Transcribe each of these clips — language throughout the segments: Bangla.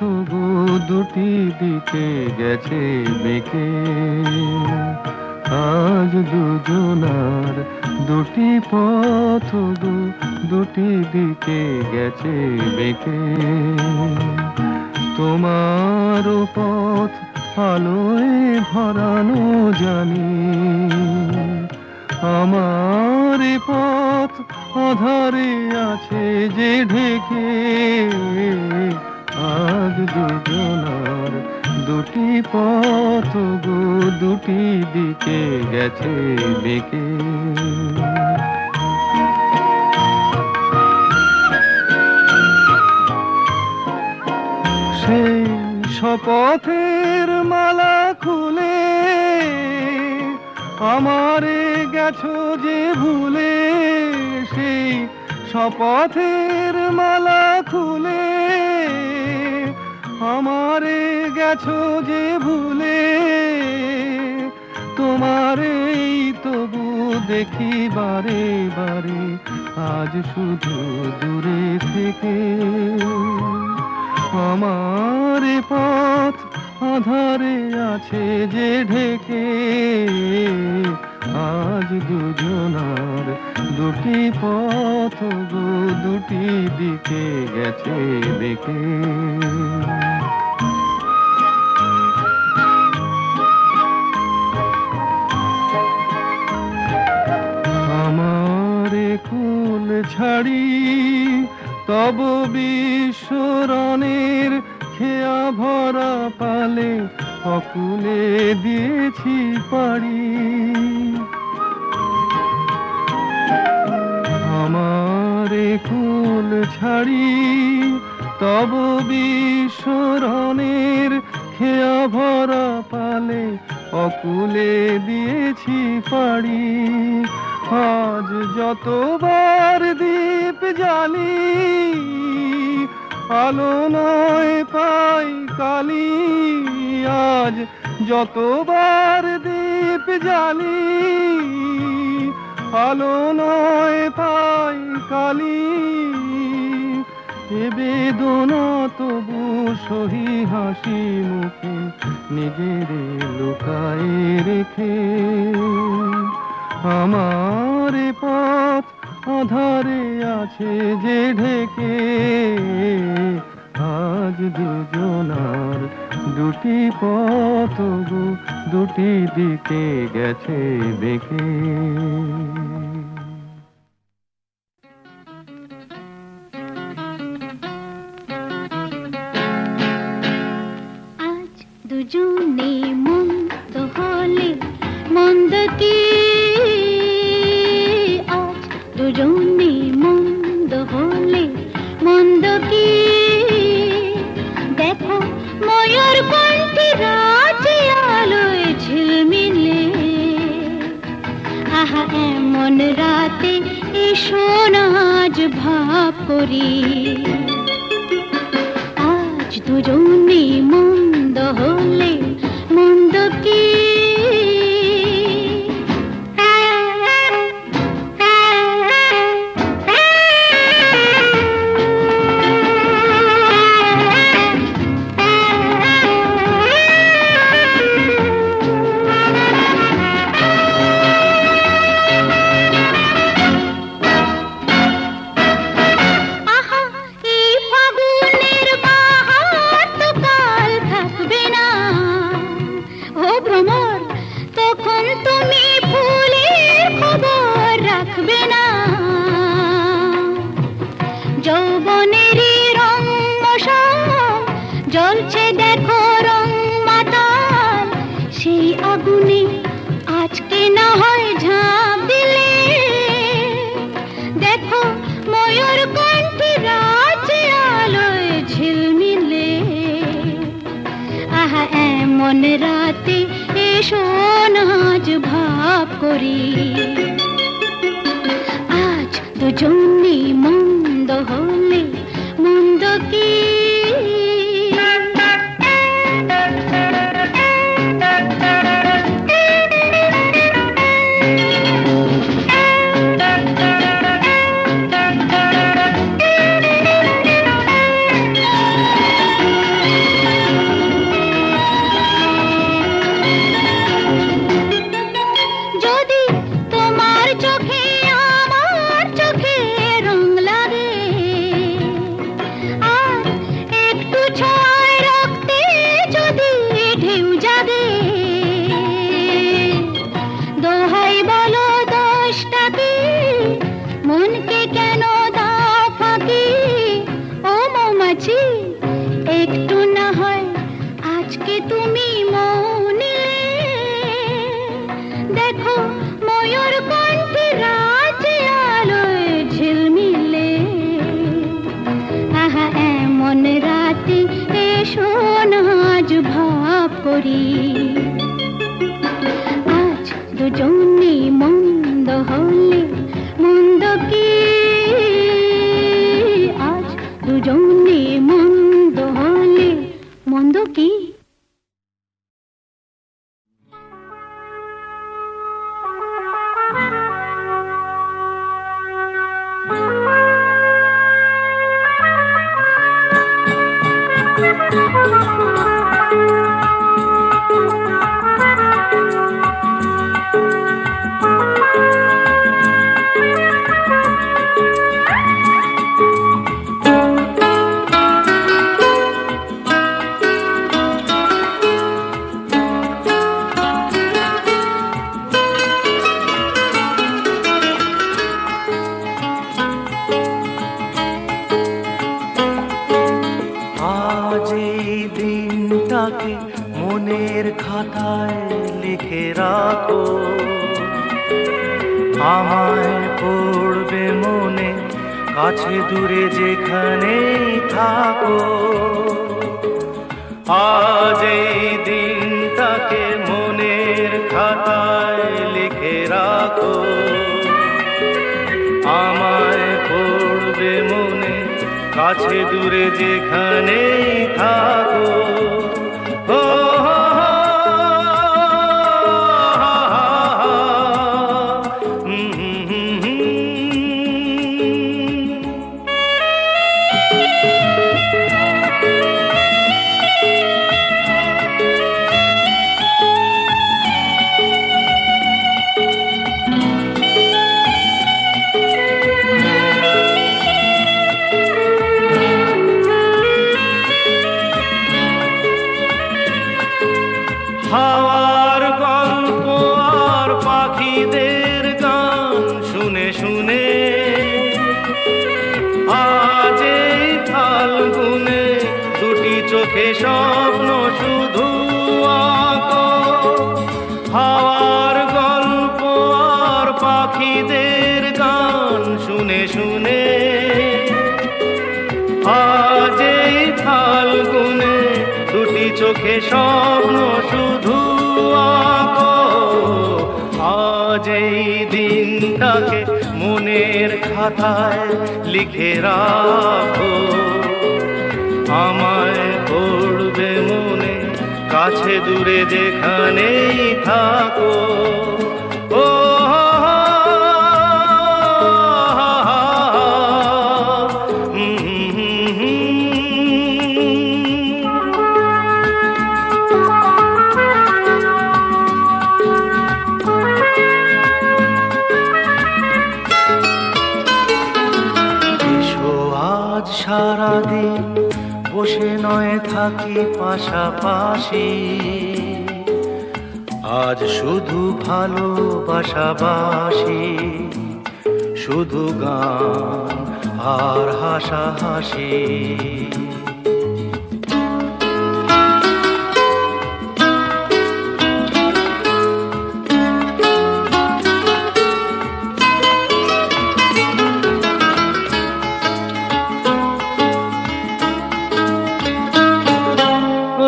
গো দুটি দিকে গেছে বেঁকে, আজ দুজনার দুটি পথ গো দুটি দিকে গেছে বেঁকে। তোমার পথ আলোয় ভরানো জানি, আমার পথ আধারে আছে যে ঢেকে। আজ দুজনার দুটি পথ গো দুটি দিকে গেছে বেঁকে। সেই শপথের মালা খুলে আমারে গেছো যে ভুলে, সেই শপথের মালা খুলে আমারে গেছো যে ভুলে। তোমারেই তবু দেখি বারে বারে আজ শুধু দূরে থেকে। আমার পথ আধারে আছে যে ঢেকে, আজ দুজনার দুটি পথ গো দুটি দিকে গেছে বেঁকে। আমারে কুল ছাড়ি তব বিশ্বরণের খেয়া ভরা পালে অকুলে দিয়েছি পাড়ি। আমারে কুল ছাড়ি তব বিশ্বরণের খেয়া ভরা পালে অকুলে দিয়েছি পাড়ি। আজ যতবার দীপ জ্বালি আলো নয় পাই কালি, আজ যতবার দীপ জ্বালি আলো নয় পাই কালি। এ বেদনা তবু সহি হাসি মুখে নিজের লুকায়ে রেখে। আমার পথ আধারে আছে যে ঢেকে, আজ দুজনার দুটি পথ গো দুটি দিকে গেছে বেঁকে। আজ দুজনে মন্দ হলে মন্দ কি, আজ দুজনে মন্দ হলে মন্দ কি। দেখো ময়ূর কণ্ঠে রাতে আলোয় ঝিলমিলে, আহা এমন রাতে এসো না আজ ভাব করি। আজ দুজনে মন্দ হলে মন্দ কি। যৌবনেরই রং মশাল জ্বলছে দেখো রং মাতাল, সেই আগুনে আজকে না হয় ঝাঁপ দিলে। দেখো ময়ূর কণ্ঠে রাতে আলোয় ঝিলমিলে, আহা এমন রাতে এসো না আজ ভাব করি। আজ দুজনে মন্দ হলে মন্দ কি। দেখো ময়ূর কণ্ঠে রাজে আলোয় ঝিলমিলে। আহা এমন রাতে এসো না আজ ভাব করি, আজ দুজনে মন্দ হলে মন্দ কি, আজ দুজনে মন্দ হলে মন্দ কি। মনের খাতায় লিখে রাখো, আমায় পড়বে মনে, কাছে দূরে যেখানেই থাকো। আজ এই দিনটাকে মনের খাতায় লিখে রাখো, আমায় পড়বে মনে, কাছে দূরে যেখানেই থাকো। হাওয়ার গল্প আর পাখিদের গান শুনে শুনে আজ এই ফাল্গুনে দুটি চোখে স্বপ্ন শুধু আঁকো। হাওয়ার গল্প আর পাখিদের গান শুনে শুনে আজ এই ফাল্গুনে দুটি চোখে স্বপ্ন শুধু আঁকো। আজ এই দিনটাকে মনের খাতায় লিখে রাখো, আমায় পড়বে মনে, কাছে দূরে যেখানেই থাকো। ও সারাদিন বসে নয় থাকি পাশাপাশি, আজ শুধু ভালোবাসাবাসি, শুধু গান আর হাসাহাসি।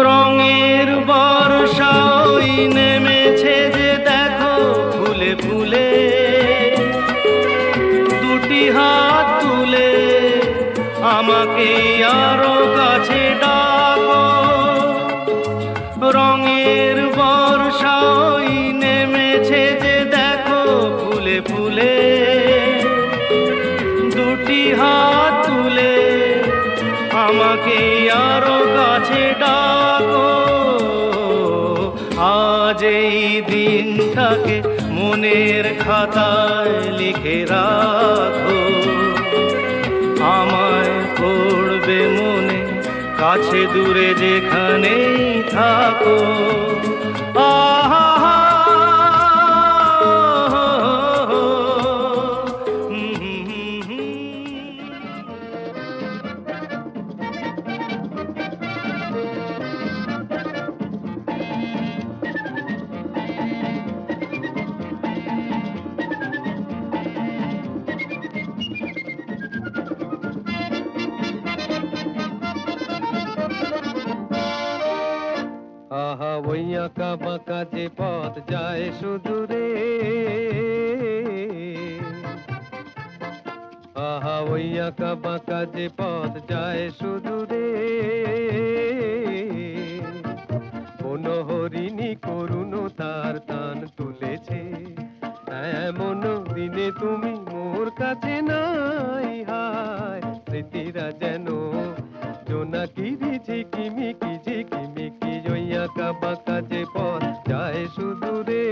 রঙের বর্ষা ওই নেমেছে যে দেখো ফুলে ফুলে, দুটি হাত তুলে আমাকে আরো কাছে ডাকো। রঙের বর্ষা ওই নেমেছে যে দেখো ফুলে ফুলে, দুটি হাত তুলে আমাকে আরো কাছে ডাকো। আজ এই দিনটাকে মনের খাতায় লিখে রাখো, আমায় পড়বে মনে, কাছে দূরে যেখানেই থাকো। আহা ওই আঁকা বাঁকা যে পথ যায় সুদূরে, আহা ওই আঁকা বাঁকা যে পথ যায় সুদূরে, কোন হরিণী করুণ তার টান তুলেছে, এমন দিনে তুমি মোর কাছে নাই, হায় স্মৃতিরা যেন জোনাকিরি ঝিকিমিকি ঝিকিমিকি, ওই আঁকা বাঁকা যে পথ যায় সুদূরে।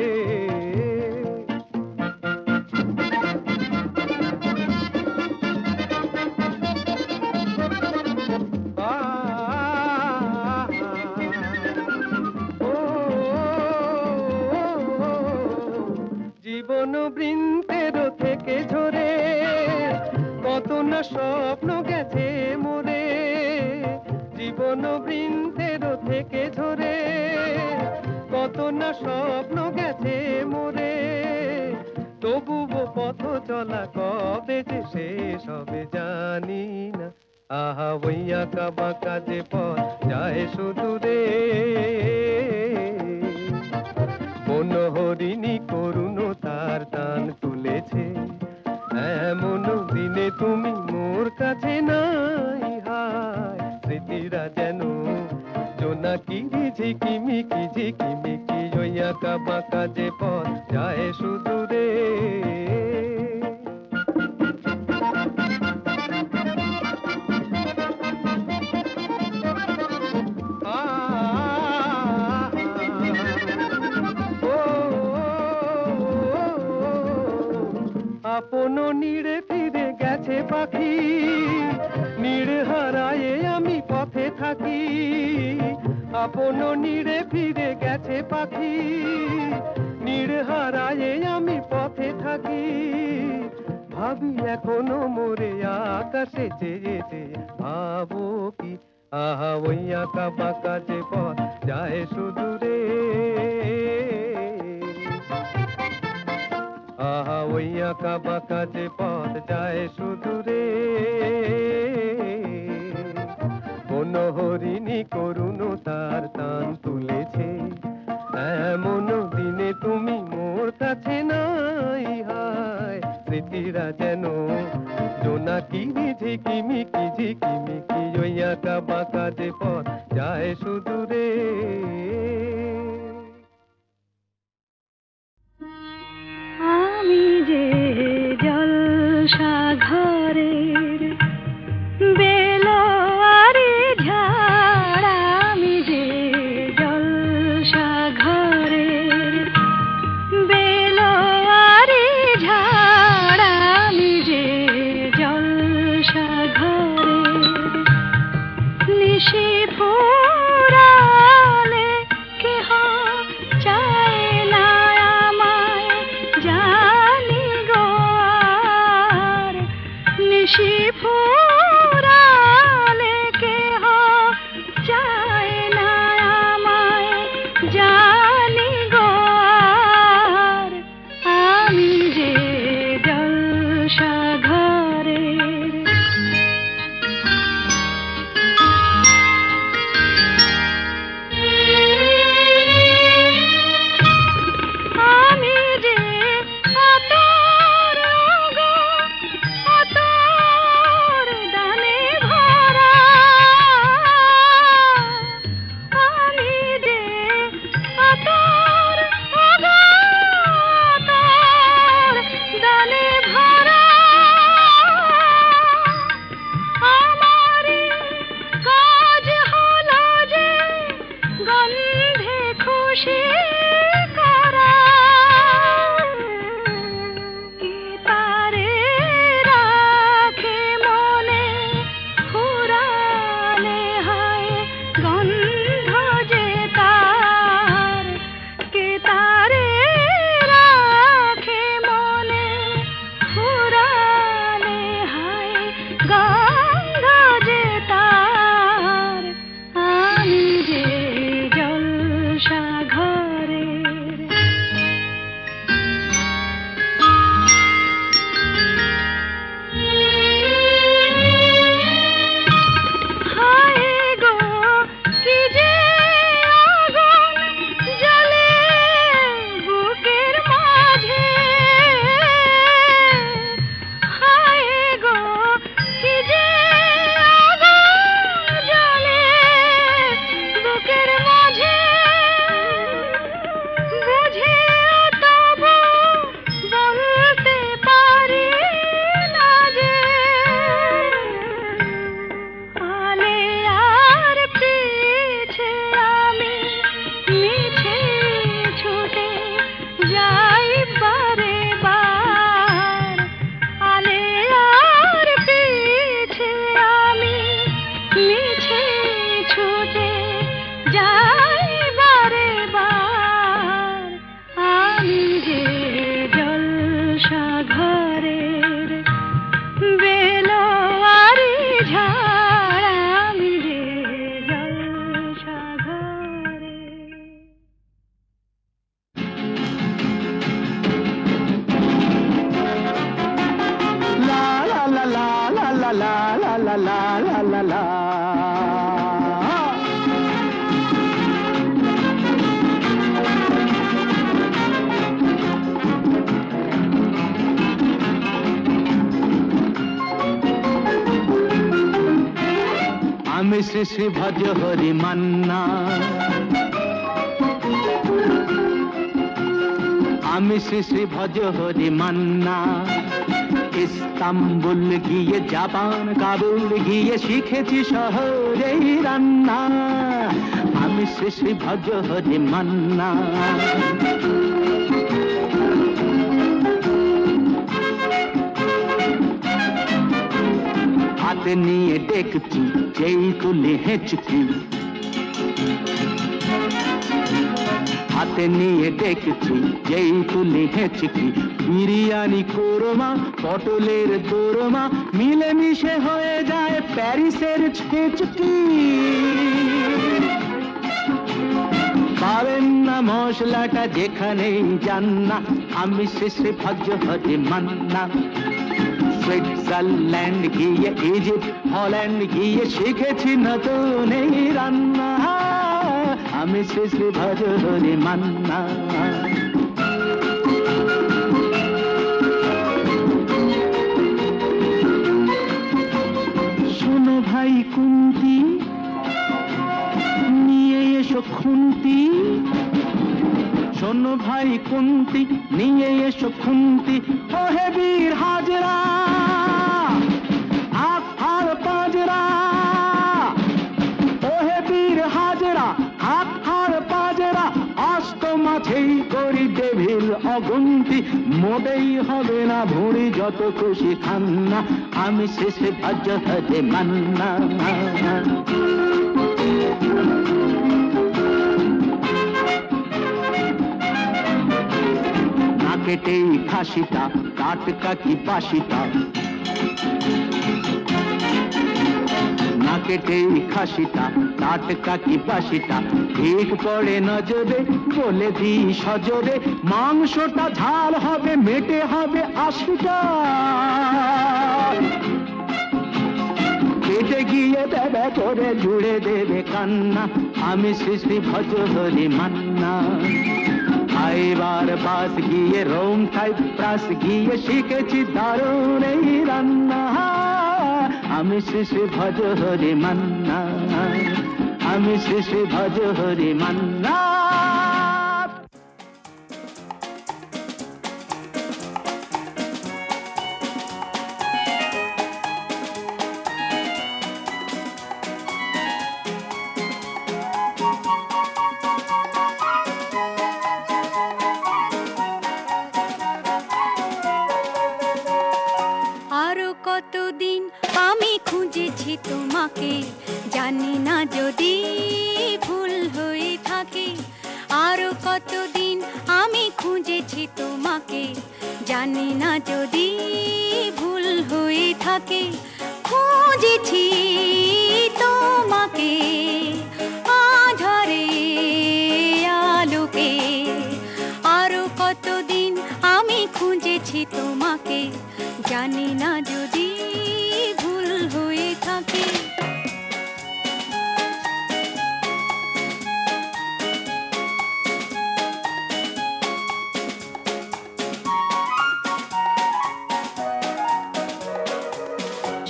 জীবন বৃন্তের থেকে ঝরে কত না স্বপ্ন গেছে মোরে, জীবন বৃন্তের থেকে ঝরে কত না স্বপ্ন গেছে মোরে, তবুও পথ চলা কবে যে শেষ হবে জানি না, আহা ওই আঁকা বাঁকা যে পথ যায় সুদূরে, কোন হরিণী করুণ তার টান তুলেছে, এমন দিনে তুমি মোর কাছে নাই, হায় স্মৃতিরা যেন জোনাকিরি ঝিকিমিকি ঝিকিমিকি, ওই আঁকা বাঁকা যে পথ যায় সুদূরে। আপন নীড়ে ফিরে গেছে পাখি, নীড় হারায়ে আমি পথে থাকি, আপন নীড়ে ফিরে গেছে পাখি, নীড় হারায়ে আমি পথে থাকি, ভাবি এখনো মোরে আকাশে চেয়ে চেয়ে, ভাবো কি আহা ওই আঁকা বাঁকা যে পথ যায় সুদূরে, আহা ওই আঁকা বাঁকা যে পথ যায় সুদূরে, কোন হরিণী করুণ তার টান তুলেছে, এমন দিনে তুমি মোর কাছে নাই, হায় স্মৃতিরা যেন জোনাকিরি ঝিকিমিকি ঝিকিমিকি, ওই আঁকা বাঁকা যে পথ যায় সুদূরে। আমি যে জলসাঘরের বেলোয়ারি ঝাড়, আমি যে জলসাঘরের বেলোয়ারি ঝাড়, আমি যে জলসাঘরের নিশি ফুরা আমি শ্রী শ্রী ভজ হরি মান্না, আমি শ্রী শ্রী ভজ হরি মান্না। ইস্তাম্বুল গিয়ে জাপান কাবুল গিয়ে শিখেছি শহরেই রান্না, আমি শ্রী শ্রী ভজ হরি মান্না। হাতে নিয়ে দেখছি যেই তুলি হেঁচকি, হাতে নিয়ে দেখছি যেই তুলি হেঁচকি। বিরিয়ানি কোরমা পটলের দোরমা মিলেমিশে হয়ে যায় প্যারিসের ছেচকি। পাবেন না মশলাটা যেখানেই যান না, আমি শেষে ভজ হরি মান্না। সুইজারল্যান্ড গিয়ে ইজিপ্ট হল্যান্ড গিয়ে শিখেছি নতুন এই রান্না, আমি শ্রী শ্রী ভজ হরি মান্না। শোনো ভাই কুন্তি, নিয়ে এসো খুন্তি। শোনো ভাই কুন্তি, নিয়ে এসো খুন্তি। ওহে বীর হাজরা হাত হার পাজরা, ওহে বীর হাজরা হাত হার পাজরা। অস্ত মাঝেই করি ডেভিল অগুন্তি, মোটেই হবে না ভুঁড়ি যত খুশি খান্না, আমি শেষে ভজ হরি মান্না। কেটেই খাসিটা টাটকা কি বাসিটা, না কেটেই খাসিটা টাটকা কি বাসিটা। ঠিক পড়ে নজরে বলে দি সজরে, মাংসটা ঝাল হবে মেটে হবে 80টা। পেটে গিয়ে বেবে করে জুড়ে দেবে কান্না, আমি শ্রী শ্রী ভজ হরি মান্না। এবার পাস গিয়ে রোম সাইপ্রাস গিয়ে শিখেছি দারুণ এই রান্না, আমি শ্রী শ্রী ভজ হরি মান্না, আমি শ্রী শ্রী ভজ হরি মান্না। কতদিন আমি খুঁজেছি তোমাকে, জানি না যদি ভুল হয়ে থাকে। আরো কতদিন আমি খুঁজেছি তোমাকে, জানি না যদি ভুল হয়ে থাকে। খুঁজেছি তোমাকে আধারে আলোকে, আরো কতদিন আমি খুঁজেছি তোমাকে, জানি না যদি ভুল হয়ে থাকে।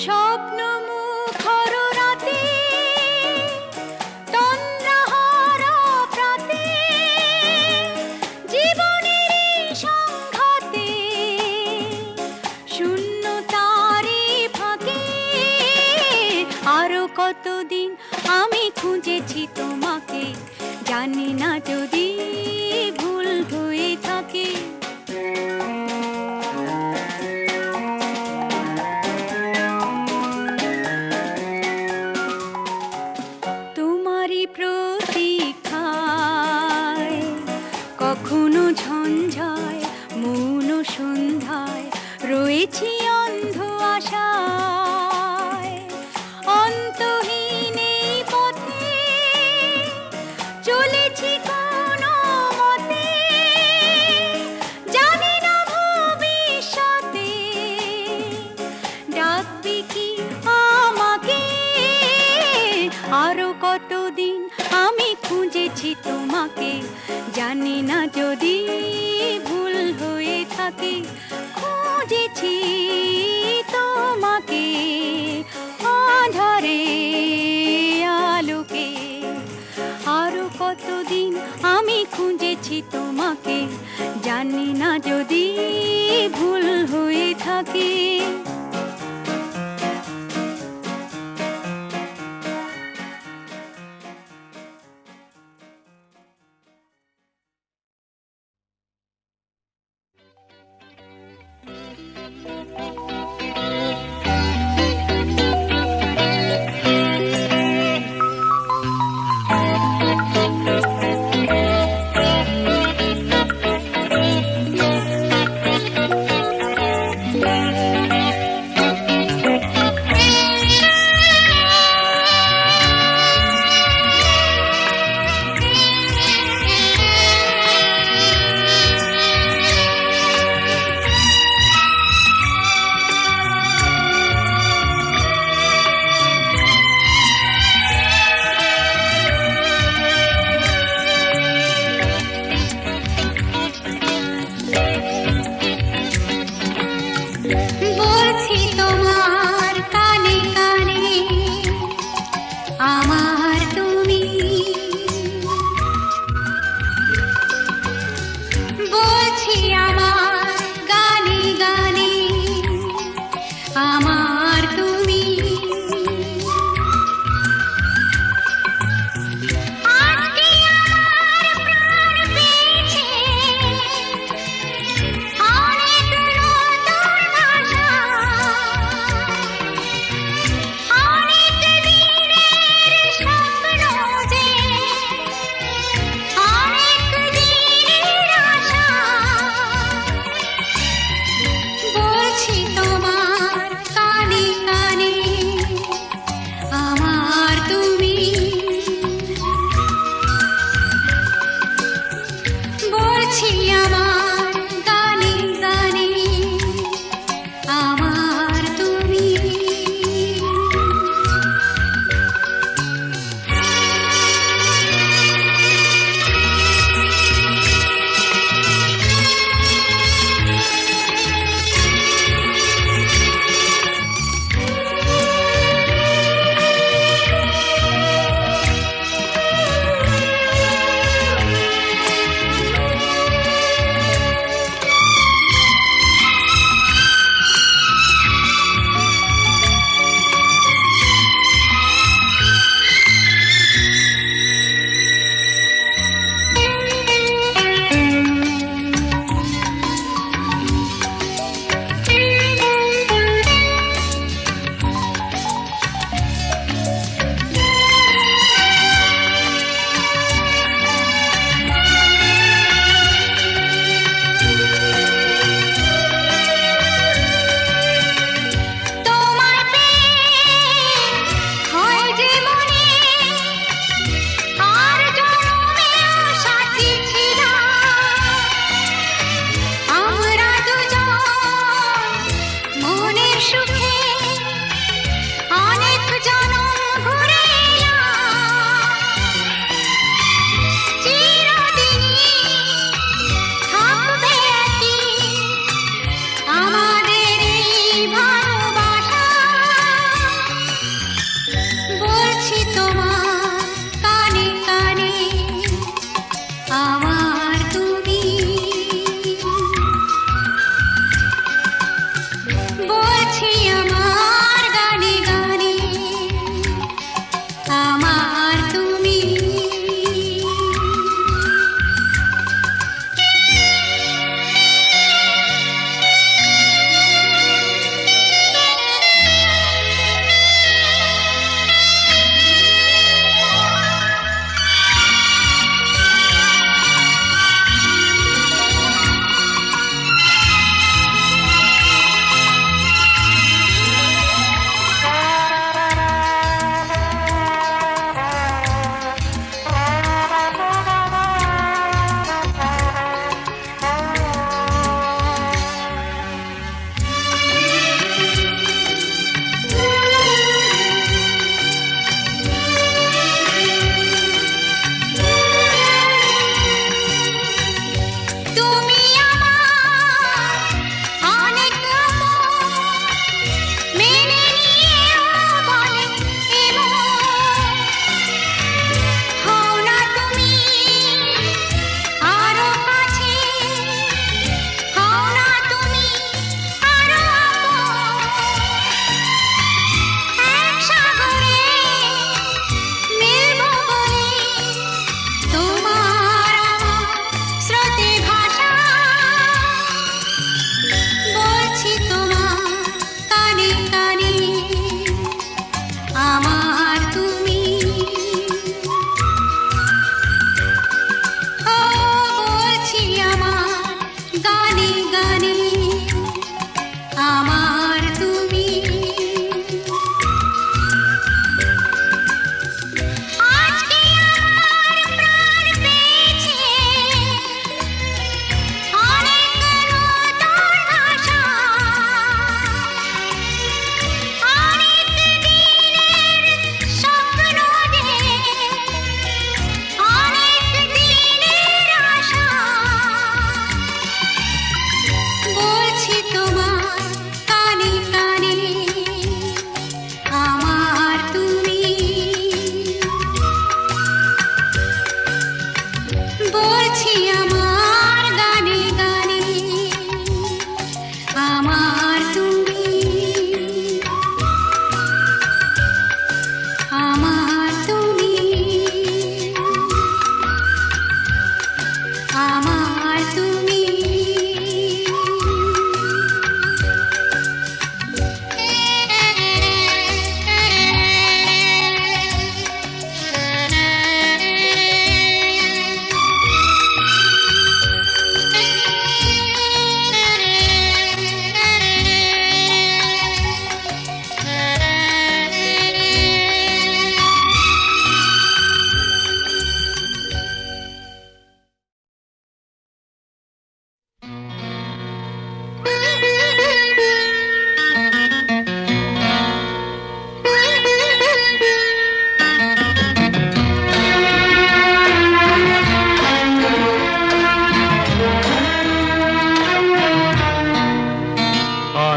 স্বপ্ন মুখর রাতে তন্দ্রাহারা প্রাতে, জীবনের সংঘাতে শূন্যতারে ফাঁকে। আরো কতদিন আমি খুঁজেছি তোমাকে, জানি না যদি ভুল হয়ে থাকে। তোমারই প্রতীক্ষায় কখনো ঝঞ্ঝায় মৌন সন্ধ্যায় রয়েছি অন্ধ আশায়। অন্তহীন এই পথে চলেছি কোনো মতে, জানি না ভবিষ্যতে ডাকবি কি আমাকে। আরো কতদিন আমি খুঁজেছি তোমাকে, জানি না যদি ভুল হয়ে থাকে। খুঁজেছি তোমাকে আধারে বলছি তোমাকে, জানি না যদি ভুল হয়ে থাকে।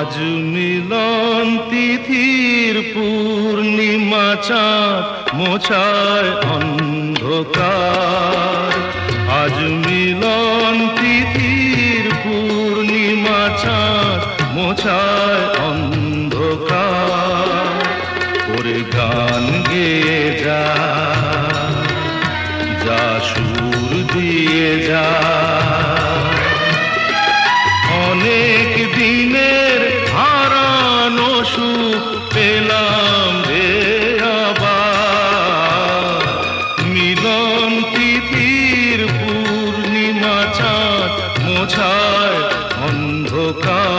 আজ মিলন তিথির পূর্ণিমা চাঁদ মোছায় অন্ধকার। আজ মিলন তিথির পূর্ণিমা চাঁদ মোছায় অন্ধকার। ওরে গান গেয়ে যা, যা সুর দিয়ে যা, অনেক দিনের হারানো সুখ পেলাম রে আবার। মিলন তিথির পূর্ণিমা চাঁদ মোছায় অন্ধকার।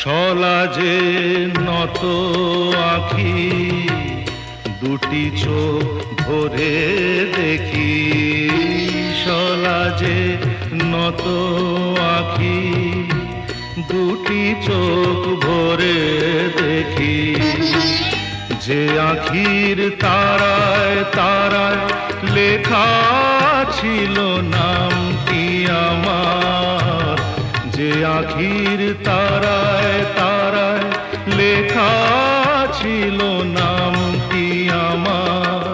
সলাজে নত আঁখি দুটি চোখ ভরে দেখি। সলাজে নত আঁখি দুটি চোখ ভরে দেখি। যে আঁখির তারায় তারায় লেখা ছিল নামটি আমার। যে আঁখির তারায় তারায় লেখা ছিল নামটি আমার।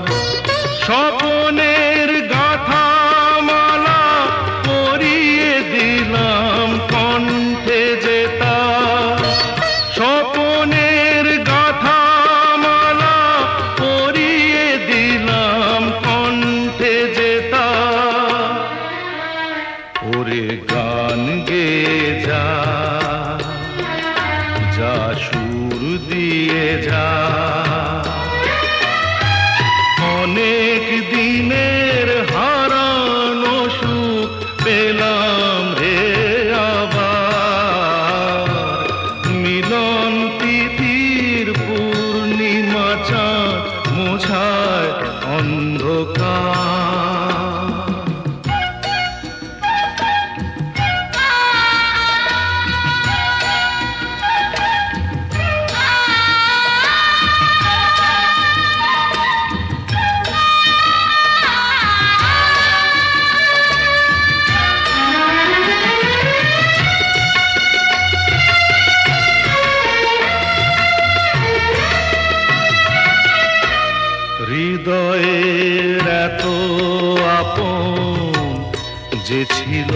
স্বপনের গাথা মালা পরিয়ে দিলাম কণ্ঠে যেতা। স্বপনের গাথা মালা পরিয়ে দিলাম কণ্ঠে যেতা। ওরে গান গেয়ে যা, যা সুর দিয়ে যা, অনেক দিনের হারানো সুখ পেলাম রে আবার। মিলন তিথির পূর্ণিমা চাঁদ মোছায় অন্ধকার। হৃদয়ের এত আপন যে ছিল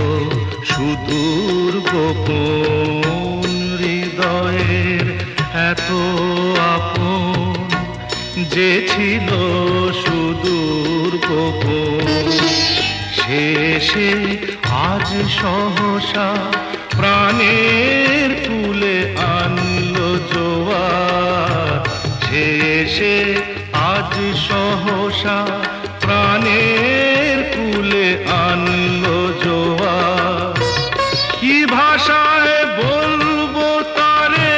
সুদূর গোপন। হৃদয়ের এত আপন যে ছিল সুদূর গোপন। শেষে আজ সহসা প্রাণের কুলে আনলো জোয়ার। শেষে আজ সহসা প্রাণের কুলে আনলো জোয়ার। কি ভাষায় বলবো তারে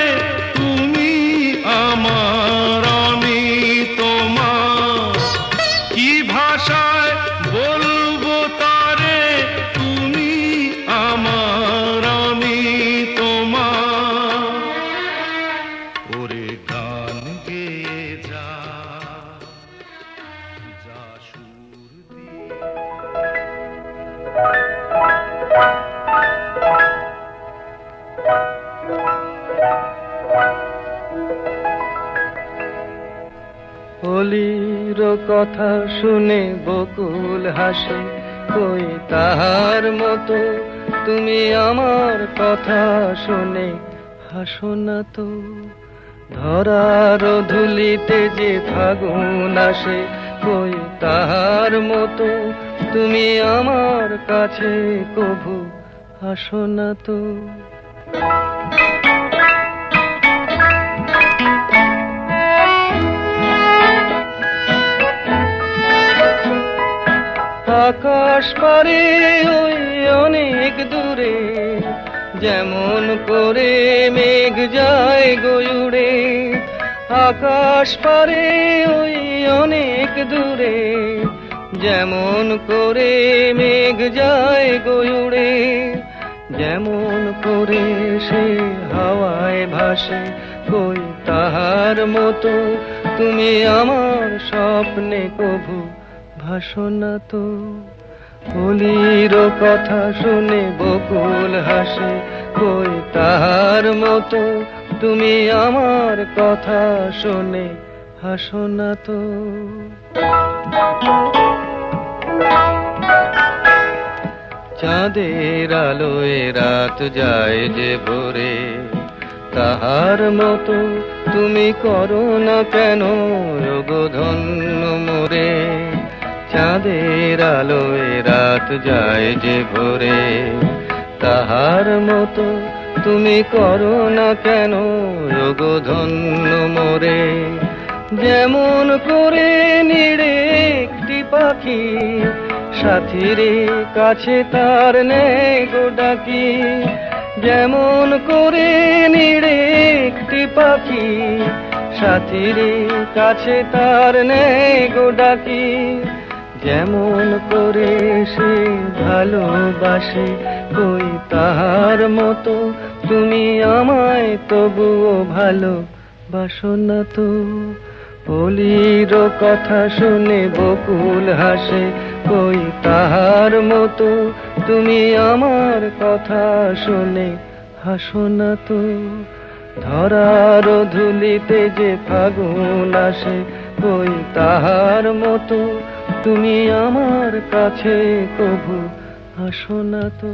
তুমি আমার আমি তোমার। কি ভাষায় বলবো তারে তুমি আমার আমি তোমার। ওরে গান গেয়ে যা, যা সুর দিয়ে। হোলির কথা শুনে বকুল হাসে, কই তাহার মতো তুমি আমার কথা শুনে হাসো না তো। ধরার ধুলিতে যে ফাগুন আসে, কই তাহার মতো তুমি আমার কাছে কভু আসো না তো। আকাশ পারে ওই অনেক দূরে, যেমন করে মেঘ যায় গয়ুড়ে। আকাশ পারে ওই অনেক দূরে, যেমন করে মেঘ যায় গয়ুড়ে, যেমন করে সে হাওয়ায় ভাসে, কই তাহার মতো তুমি আমার স্বপ্নে কভু ভাসো না তো। কলির কথা শুনে বকুল হাসে, কই তাহার মতো তুমি আমার কথা শুনে হাসো না তো। চাঁদের আলোয় রাত যায় যে ভোরে, তাহার মতো তুমি করো না কেন ওগো ধন্য মোরে। চাঁদের আলোয় রাত যায় যে ভোরে, তাহার মতো তুমি করো না কেন ওগো ধন্য মোরে। যেমন করে নিড়ে একটি পাখি সাথীর কাছে তার নেই গো ডাকি, যেমন করে নিড়ে একটি পাখি সাথীর কাছে তার নেই গো ডাকি। যেমন করে সে ভালোবাসে, কই তাহার মতো তুমি আমায় তবুও ভালোবাসো না তো। কলির কথা শুনে বকুল হাসে, কই তাহার মতো তুমি আমার কথা শুনে হাসো না তো। ধরার ধুলিতে যে ফাগুন আসে, কই তাহার মতো তুমি আমার কাছে কভু আসো না তো।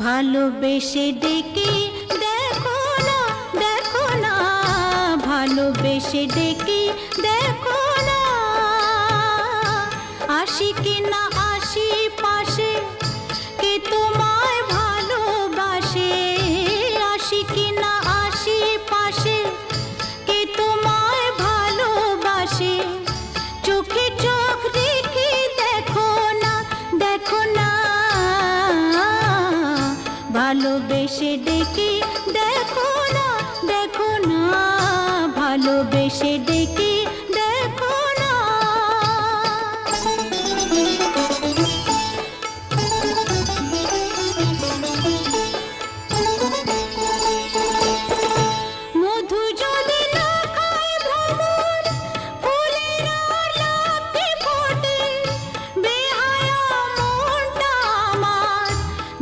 ভালোবেসে ডেকে দেখো না, দেখো না, ভালোবেসে ডেকে দেখো না, আসি কিনা আসি পাশে, কে তোমায় ভালোবাসে, আসি কিনা আসি পাশে, কে তোমায় ভালোবাসে, চোখে চোখ রেখে দেখো না, দেখো না, ভালোবেসে ডেকে দেখো না, দেখো না, ভালোবেসে ডেকে দেখো না। মধু যদি না খায় ভ্রমর, ফুলের আর লাফতে ফোটে, বেহায়া মনটা আমার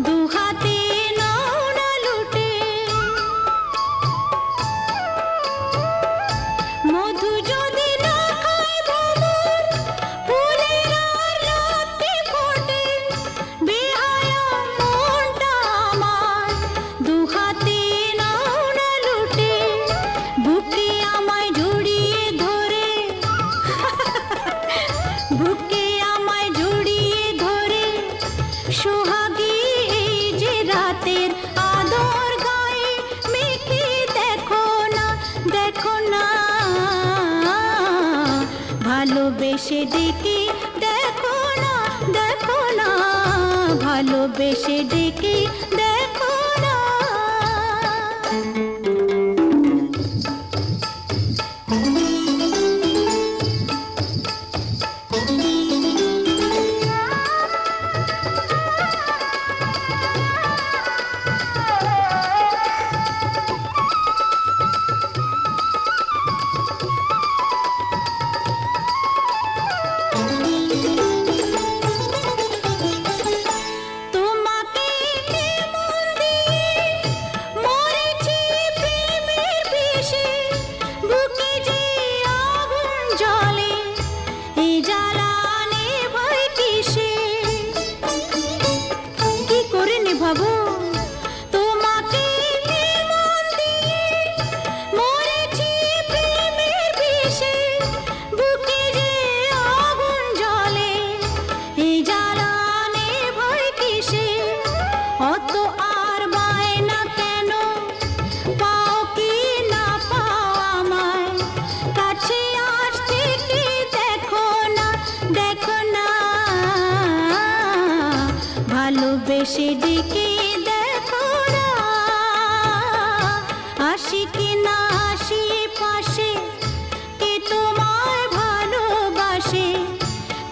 দুহাতে নাও না লুটে। মধু যদি না খায় ভ্রমর, ফুলের আর লাফতে ফোটে, বেহায়া মনটা আমার দুহাতে নাও না লুটে। বুকে আমায় জড়িয়ে ধরে, বুকে আমায় জড়িয়ে ধরে, সোহাগী এই যে রাতের আদর গায়ে মেখে দেখো না, দেখো না, ভালোবেসে ডেকে দেখো না, দেখো না, ভালোবেসে ডেকে দেখো না। তোমাকে মন দিয়ে মরেছি প্রেমের বিষে, বুকে যে আগুন জ্বলে, এই জ্বালা নেভাই কিসে, কি করে নেভাবো? তোমাকে মন দিয়ে মরেছি প্রেমের বিষে, বুকে যে আগুন জ্বলে, এই জ্বালা নেভাই কিসে, অত আর বায়না কেন, পাও কি না পাও আমায়, কাছে আসতে কি দেখো না, দেখো না, ভালোবেসে ডেকে দেখো না, আসি কিনা আসি পাশে, কে তোমায় ভালোবাসে,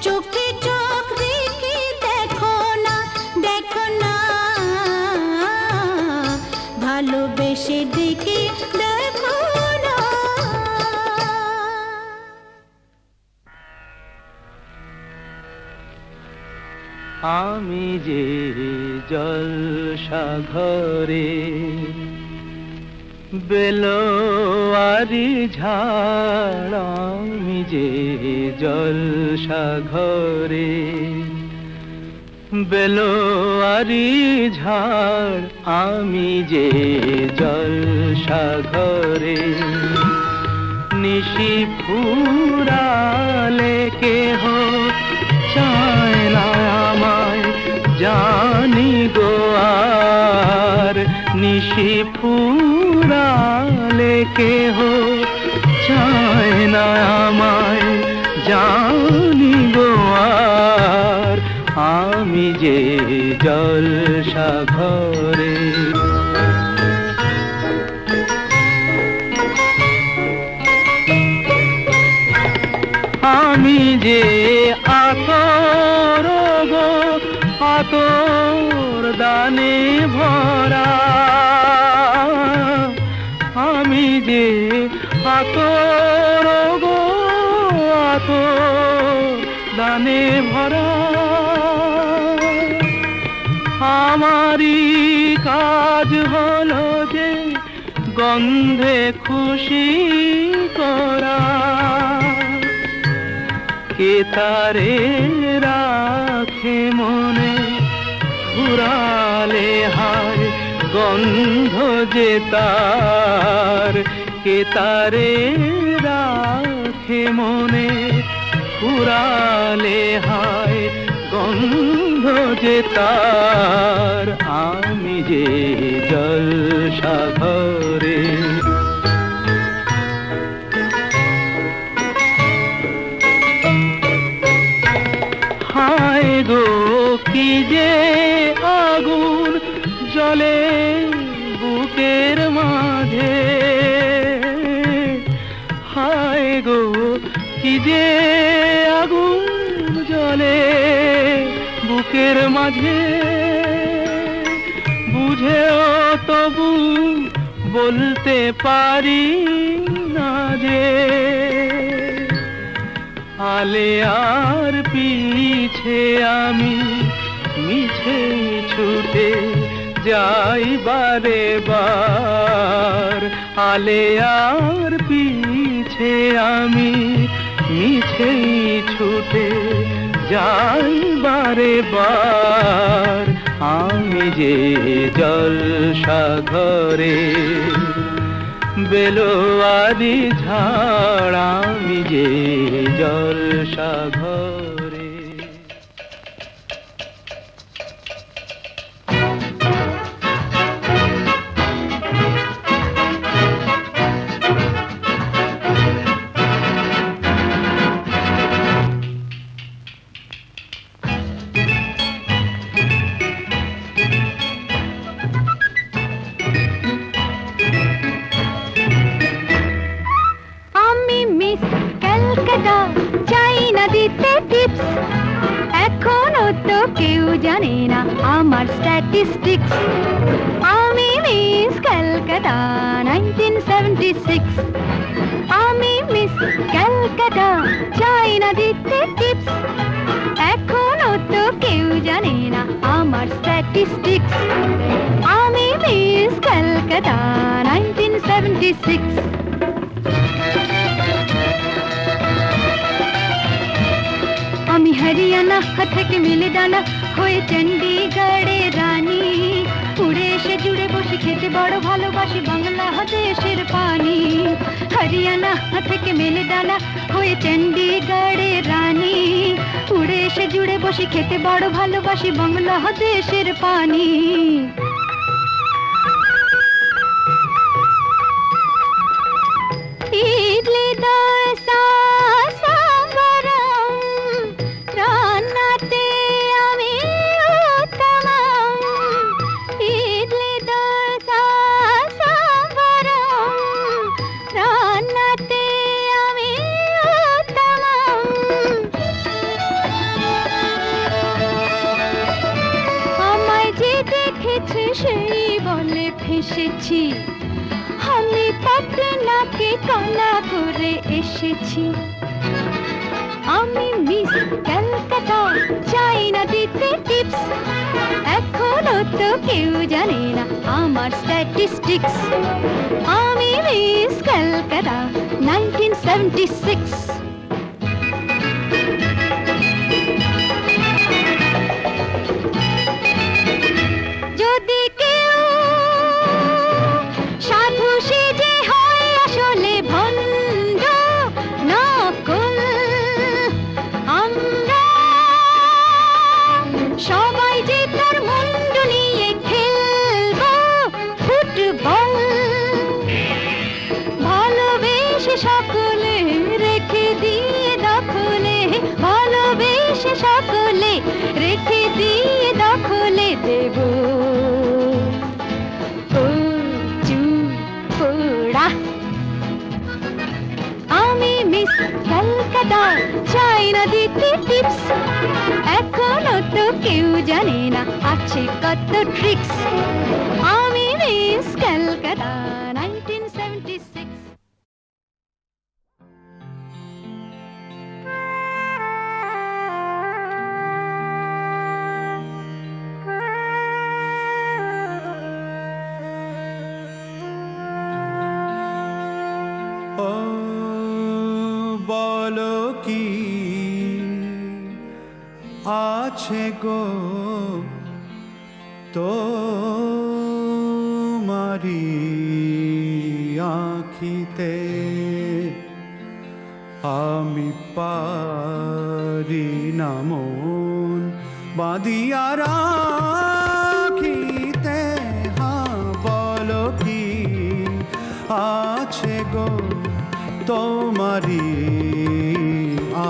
চোখে চোখ রেখে দেখো না, দেখো না, ভালোবেসে ডেকে দেখো না। আমি যে জলসা ঘরে বেলোয়ারি ঝাড়, আমি যে জলসা ঘরে বেলোয়ারি ঝাড়, আমি যে জলসা ঘরে, নিশি ফুরালে কেহ চায় না আমায়, জানি গো আর, নিশি ফুরালে কেহ চায় না আমায়, জানি গো আর, আমি যে জলসা ঘরে। আমি যে আতর গো, আতর দানে ভরা, আমি যে আতর গো, আতর দানে ভরা, আমারই কাজ হলো যে গন্ধে খুশি করা, কে তারে রাখে মনে ফুরালে হায় গন্ধ যে তার, কে তারে রাখে মনে ফুরালে হায় গন্ধ যে তার। আমি যে জলসাঘরে হায় গো কি যে আগুন জ্বলে বুকের মাঝে, হায় গো কি যে আগুন জ্বলে বুকের মাঝে, বুঝেও তবু বলতে পারি না যে আলে আর পিছে আমি মিছে ছুটে যাই বারে বার, আলে আর পিছে আমি মিছে ছুটে যাই বারে বার। আমি যে জলসাঘরে বেলোয়ারি ঝাড়, আমি যে জলসাঘরে। কেউ জানে না আমার স্ট্যাটিস্টিক্স, আমি মিস ক্যালকাটা 1976, আমি মিস ক্যালকাটা চাই না দিতে টিপস, এখনো তো কেউ জানে না আমার স্ট্যাটিস্টিক্স, আমি মিস ক্যালকাটা 1976। আমি হরিয়ানা থেকে মিলে ডানা হয়ে চণ্ডীগড়ের রানী, উড়ে এসে জুড়ে বসে খেতে বড় ভালোবাসি বাংলাদেশের পানি। হরিয়ানা থেকে মিলে ডানা হয়ে চণ্ডীগড়ের রানী, উড়ে এসে জুড়ে বসে খেতে বড় ভালোবাসি বাংলাদেশের পানি। ইডলি দোসা সাম্বারম রান্নাতে আমি উত্তমম, ইডলি দোসা সাম্বারম রান্নাতে আমি উত্তমম। আমায় যে দেখেছে সেই বলে ফেসেছি, আমি পাটনাকে কানা করে এসেছি, আমি মিস ক্যালকাটা চাই না দিতে টিপস, এখনো তো কেউ জানে না আমার স্ট্যাটিস্টিক্স, আমি মিস ক্যালকাটা 1976। যদি কেউ সাধু সেজে হয় আসলে ভণ্ড নকল, আমরা সবাই যে তার মুন্ডু নিয়ে খেলবো ফুটবল, ভালোবেসে সকলে রেখে দিয়ে দখলে, ভালোবেসে সকলে রেখে দিয়ে দখলে দেব পোড়া। আমি মিস ক্যালকাটা চাই না দিতে টিপস, এখনো তো কেউ জানে না আছে কত ট্রিক্স, আমি মিস ক্যালকাটা 1976। আছে গো তোমারি আঁখিতে আমি পারি না মন বাঁধিয়া রাখিতে। হ্যাঁ বলো কি আছে গো তোমারি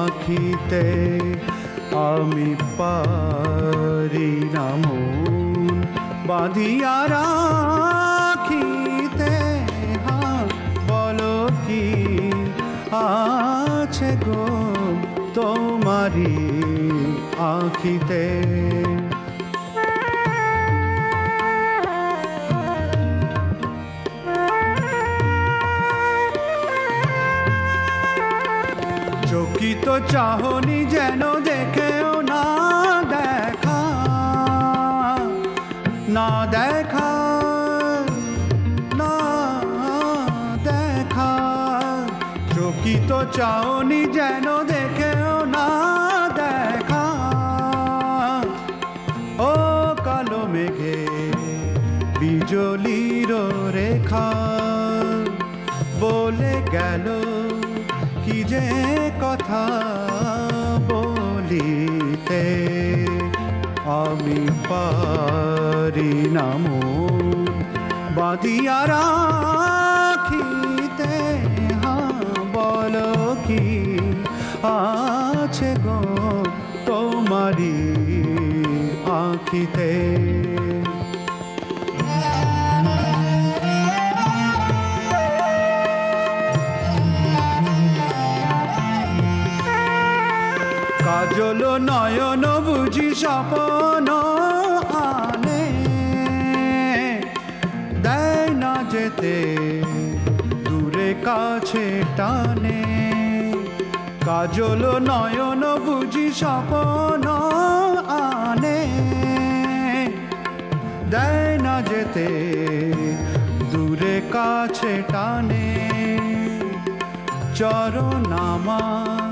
আঁখিতে আমি পারি না মন বাঁধিয়া রাখিতে। হ্যাঁ বলো কি আছে গো তোমারি আঁখিতে। চকিত চাহনি যেন দেখেও না দেখা, না দেখা, না দেখা। চকিত চাহনি যেন দেখেও না দেখা। ও কালো মেঘে বিজলির রেখা বলে গেল কি যে কথা বলিতে। আমি পারি না মন বাঁধিয়া রাখিতে। হ্যাঁ বলো কি আছে গো তোমারি আঁখিতে। কাজল নয়ন বুঝি স্বপ্ন আনে, দেয় না যেতে দূরে কাছে টানে। কাজল নয়ন বুঝি স্বপ্ন আনে, দেয় না যেতে দূরে কাছে টানে। চরণ আমার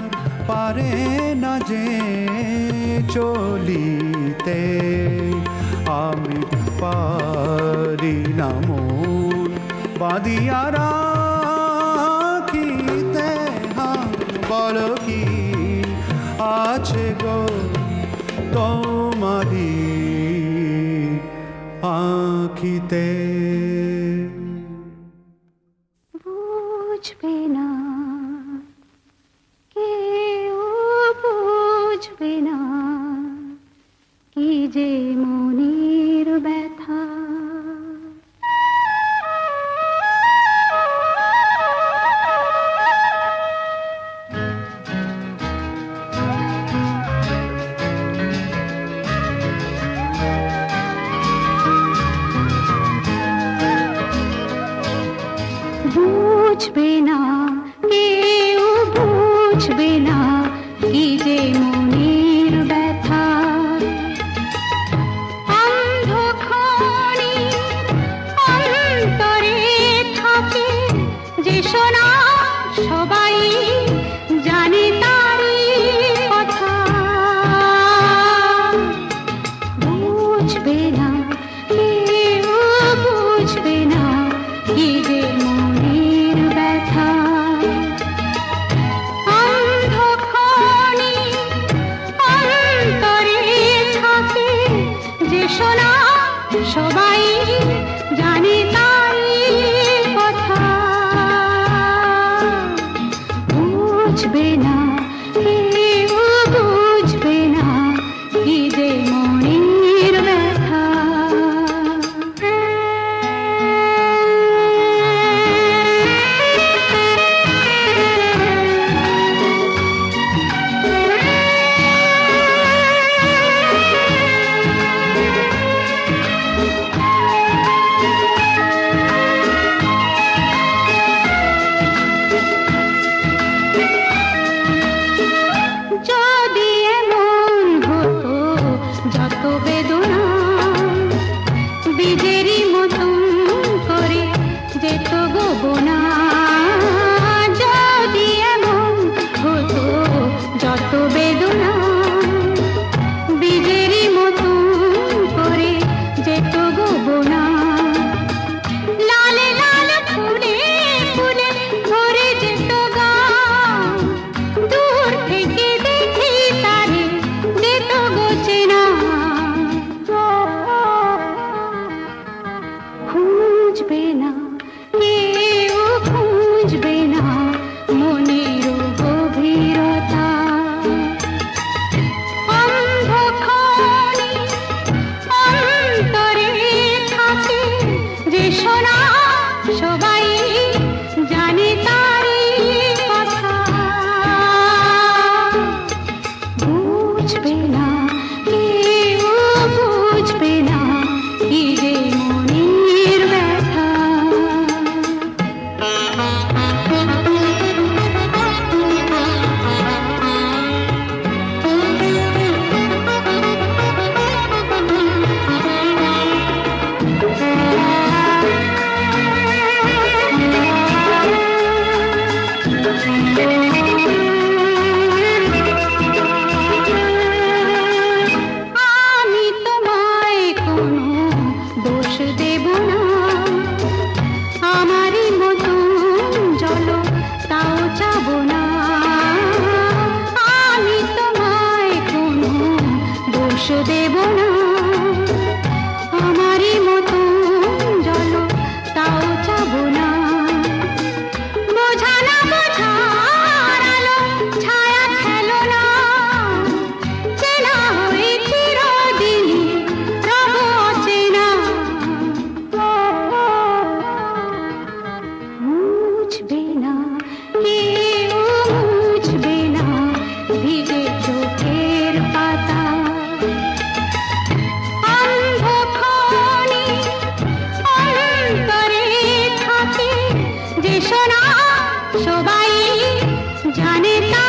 পারে না যে চলিতে। আমি পারি না মন বাঁধিয়া রাখিতে। হ্যাঁ বলো কি আছে গো তোমারি আঁখিতে। বুঝবে না কেউ, বুঝবে না কি যে মনের ব্যথা। বুঝবে না কেউ, বুঝবে না কি যে মনের ব্যথা। অন্ধকারের অন্তরে থাকে যে শোনা সবাই জানে তারই কথা। বুঝবে না কেউ, বুঝবে না কি যে মনের ব্যথা। অন্ধকারের অন্তরে থাকে যে শোনা সবাই জানে তারই কথা। বুঝবে না কেউ, বুঝবে না কি যে মনের ব্যথা। যদি এমন হতো যত বেদনা বীজেরই মতন করে যেত গোবনা। যদি এমন হতো যত বেদনা বীজের বুঝবে না, কেউ বুঝবে না মনের গভীরতা। অন্ধকারে অন্তরে থাকে যে সোনা, সবাই জানে তারই কথা। বুঝবে না, কেউ বুঝবে না কি যে মনের ব্যথা। আমি তোমায় কোনো দোষ দেব না, আমারই মতো চলো তাও চাবো না। আমি তোমায় কোনো দোষ দেব না, আমারই মতো চলো তাও চাবো না। বোঝা না বোঝার আলো ছায়া খেলো না, চেনা হয়ে চিরদিনই রব অচেনা। বুঝবে না, কেউ বুঝবে না ভিজে চোখের পাতা। অন্ধকারে অন্তরে থাকে যে সোনা, সবাই জানে তা